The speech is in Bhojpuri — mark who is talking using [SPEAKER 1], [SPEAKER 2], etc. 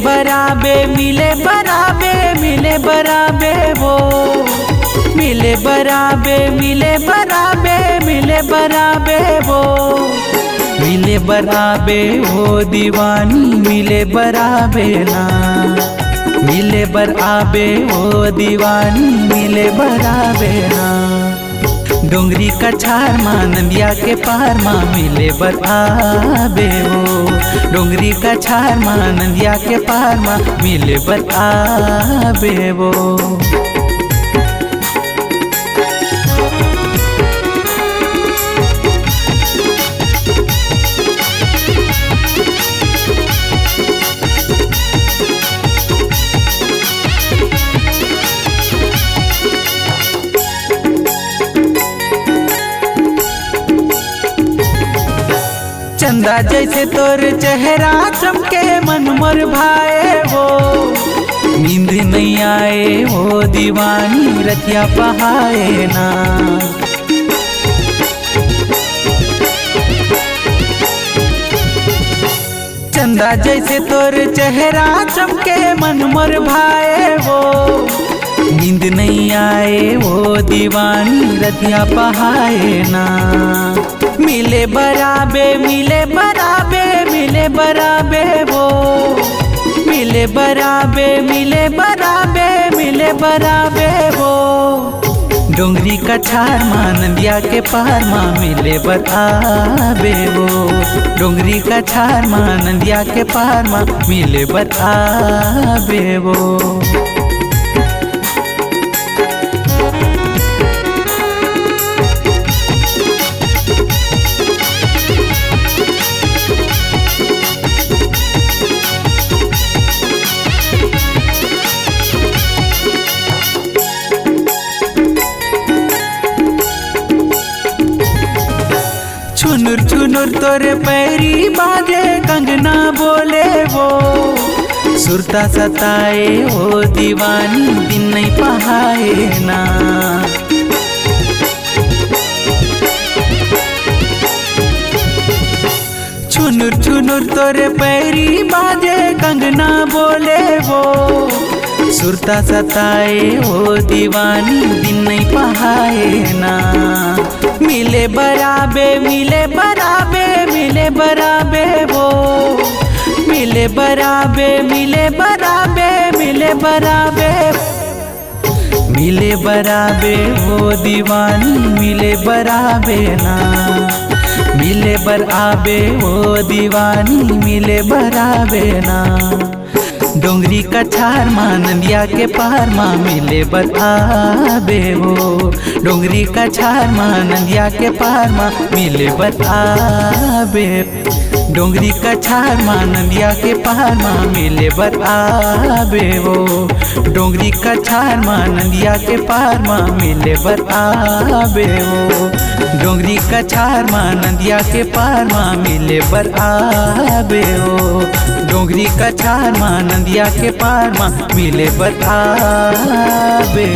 [SPEAKER 1] बराबे मिले बराबे मिले बराबे वो मिले बराबे मिले बराबे मिले बराबे वो मिले बराबे वो दीवानी मिले बराबे ना मिले बराबे वो दीवानी मिले बराबे ना डोंगरी कछार माँ नदिया के पार माँ मिले बराबे वो डोंगरी कछार माँ नदिया के पार माँ मिले बराबे वो। चंदा जैसे तोर चेहरा चमके मन मोर भाए वो नींद नहीं आए वो दीवानी रतिया पहाए ना चंदा जैसे तोर चेहरा चमके मन मोर भाए वो नींद नहीं आए वो दीवानी रतिया पहाए ना मिले बराबे मिले बराबे मिले बराबे वो मिले बराबे मिले बराबे मिले बराबे वो डोंगरी कछार माँ नदिया के पार माँ मिले बराबे वो डोंगरी कछार माँ नदिया के पार माँ मिले बराबे वो। चुनुर चुनुर तोरे पैरी बाजे कंगना बोले वो सुरता सताए वो दीवानी दिन नहीं पहाए ना चुनुर चुनुर तोरे पैरी बाजे कंगना बोले वो सुरता सताए वो दीवानी दिन नहीं पहाए ना मिले बराबे मिले बराबे मिले बराबे वो मिले बराबे मिले बराबे मिले बराबे मिले बराबे वो दीवानी मिले बराबे ना मिले बराबे वो दीवानी मिले बराबे ना डोंगरी कछार माँ नदिया के पार माँ मिले बराबे वो डोंगरी कछार माँ नदिया के पार माँ मिले बराबे डोंगरी कछार माँ नदिया के पार माँ मिले बराबे वो डोंगरी कछार माँ नदिया के पार माँ मिले बराबे वो डोंगरी कछार माँ नदिया के पार माँ मिले बराबे वो डोंगरी कछार माँ नदिया के पार माँ मिले बराबे।